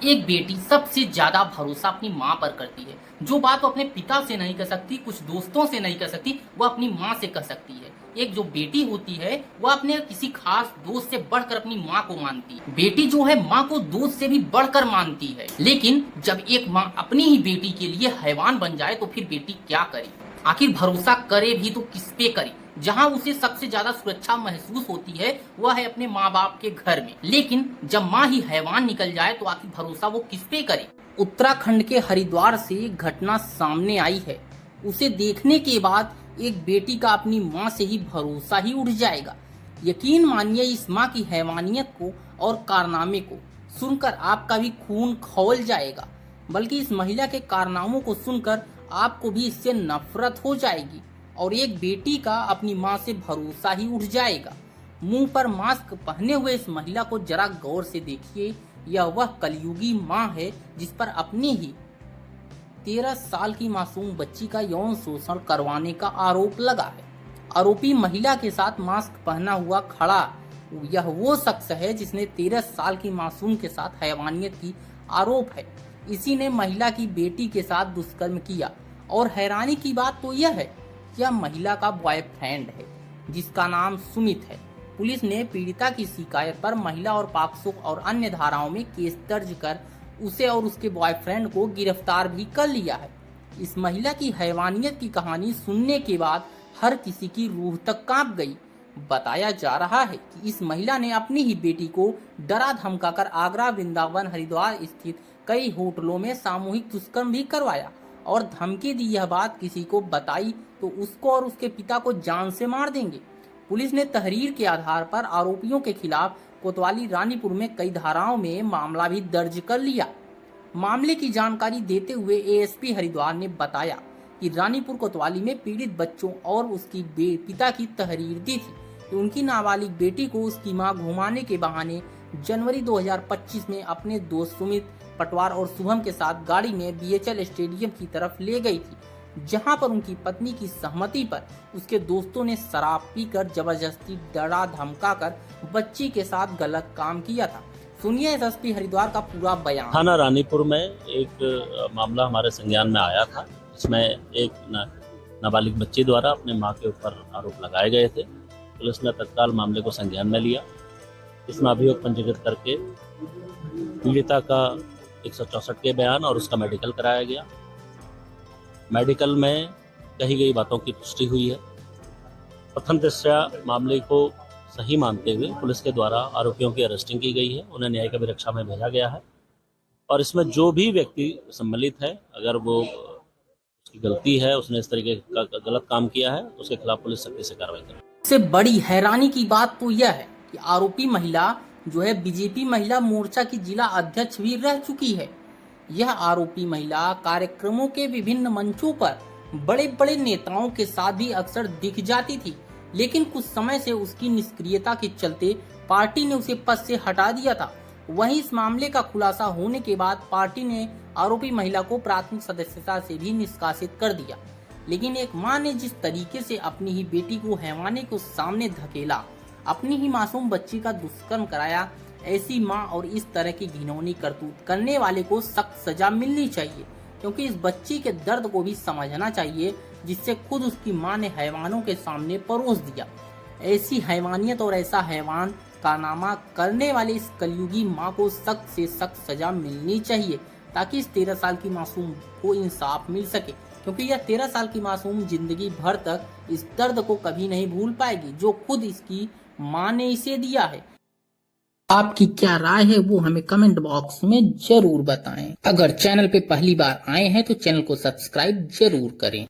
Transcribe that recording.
एक बेटी सबसे ज्यादा भरोसा अपनी माँ पर करती है। जो बात वो अपने पिता से नहीं कर सकती, कुछ दोस्तों से नहीं कर सकती, वो अपनी माँ से कर सकती है। एक जो बेटी होती है वह अपने किसी खास दोस्त से बढ़कर अपनी माँ को मानती है। बेटी जो है माँ को दोस्त से भी बढ़कर मानती है। लेकिन जब एक माँ अपनी ही बेटी के लिए हैवान बन जाए तो फिर बेटी क्या करे? आखिर भरोसा करे भी तो किस पे करे? जहां उसे सबसे ज्यादा सुरक्षा महसूस होती है वह है अपने माँ बाप के घर में। लेकिन जब माँ ही हैवान निकल जाए तो आखिर भरोसा वो किस पे करे? उत्तराखंड के हरिद्वार से एक घटना सामने आई है। उसे देखने के बाद एक बेटी का अपनी माँ से ही भरोसा ही उठ जाएगा। यकीन मानिए, इस माँ की हैवानियत को और कारनामे को सुनकर आपका भी खून खौल जाएगा। बल्कि इस महिला के कारनामों को सुनकर आपको भी इससे नफरत हो जाएगी और एक बेटी का अपनी माँ से भरोसा ही उठ जाएगा। मुंह पर मास्क पहने हुए इस महिला को जरा गौर से देखिए। यह वह कलयुगी माँ है जिस पर अपनी ही 13 साल की मासूम बच्ची का यौन शोषण करवाने का आरोप लगा है। आरोपी महिला के साथ मास्क पहना हुआ खड़ा यह वो शख्स है जिसने 13 साल की मासूम के साथ हैवानियत की आरोप है। इसी ने महिला की बेटी के साथ दुष्कर्म किया और हैरानी की बात तो यह है, यह महिला का बॉयफ्रेंड है जिसका नाम सुमित है। पुलिस ने पीड़िता की शिकायत पर महिला और पॉक्सो और अन्य धाराओं में केस दर्ज कर उसे और उसके बॉयफ्रेंड को गिरफ्तार भी कर लिया है। इस महिला की हैवानियत की कहानी सुनने के बाद हर किसी की रूह तक कांप गई। बताया जा रहा है कि इस महिला ने अपनी ही बेटी को डरा धमकाकर आगरा, वृंदावन, हरिद्वार स्थित कई होटलों में सामूहिक दुष्कर्म भी करवाया और धमकी दी, यह बात किसी को बताई तो उसको और उसके पिता को जान से मार देंगे। पुलिस ने तहरीर के आधार पर आरोपियों के खिलाफ कोतवाली रानीपुर में कई धाराओं में मामला भी दर्ज कर लिया। मामले की जानकारी देते हुए एएसपी हरिद्वार ने बताया कि रानीपुर कोतवाली में पीड़ित बच्चों और उसकी पिता की तहरीर दी थी कि उनकी नाबालिग बेटी को उसकी मां घुमाने के बहाने जनवरी 2025 में अपने दोस्त सुमित पटवार और शुभम के साथ गाड़ी में बीएचएल स्टेडियम की तरफ ले गई थी, जहां पर उनकी पत्नी की सहमति पर उसके दोस्तों ने शराब पीकर जबरदस्ती डरा धमकाकर बच्ची के साथ गलत काम किया था। सुनिए एसएसपी हरिद्वार का पूरा बयान। थाना रानीपुर में एक मामला हमारे संज्ञान में आया था। इसमें एक नाबालिग बच्ची द्वारा अपने मां के ऊपर आरोप लगाए गए थे। पुलिस ने तत्काल मामले को संज्ञान में लिया। इसमें अभियोग पंजीकृत करके पीड़िता का 164 के बयान और उसका मेडिकल कराया गया। मेडिकल में कही गई बातों की पुष्टि हुई है। प्रथम दृष्टया मामले को सही मानते हुए पुलिस के द्वारा आरोपियों की अरेस्टिंग की गई है, उन्हें न्यायिक अभिरक्षा में भेजा गया है और इसमें जो भी व्यक्ति सम्मिलित है, अगर वो उसकी गलती है, उसने इस तरीके का गलत काम किया है, तो उसके खिलाफ पुलिस सख्ती से कार्रवाई करेगी। सबसे बड़ी हैरानी की बात तो यह है कि आरोपी महिला जो है बीजेपी महिला मोर्चा की जिला अध्यक्ष भी रह चुकी है। यह आरोपी महिला कार्यक्रमों के विभिन्न मंचों पर बड़े बड़े नेताओं के साथ भी अक्सर दिख जाती थी, लेकिन कुछ समय से उसकी निष्क्रियता के चलते पार्टी ने उसे पद से हटा दिया था। वहीं इस मामले का खुलासा होने के बाद पार्टी ने आरोपी महिला को प्राथमिक सदस्यता से भी निष्कासित कर दिया। लेकिन एक मां ने जिस तरीके से अपनी ही बेटी को हैवाने को सामने धकेला, अपनी ही मासूम बच्ची का दुष्कर्म कराया, ऐसी मां और इस तरह की घिनौनी करतूत करने वाले को सख्त सजा मिलनी चाहिए, क्योंकि इस बच्ची के दर्द को भी समझना चाहिए जिससे खुद उसकी मां ने हैवानों के सामने परोस दिया। ऐसी हैवानियत और ऐसा हैवान कारनामा करने वाले इस कलयुगी मां को सख्त से सख्त सजा मिलनी चाहिए, ताकि इस 13 साल की मासूम को इंसाफ मिल सके, क्योंकि यह 13 साल की मासूम जिंदगी भर तक इस दर्द को कभी नहीं भूल पाएगी जो खुद इसकी मां ने इसे दिया है। आपकी क्या राय है वो हमें कमेंट बॉक्स में जरूर बताएं। अगर चैनल पे पहली बार आए हैं तो चैनल को सब्सक्राइब जरूर करें।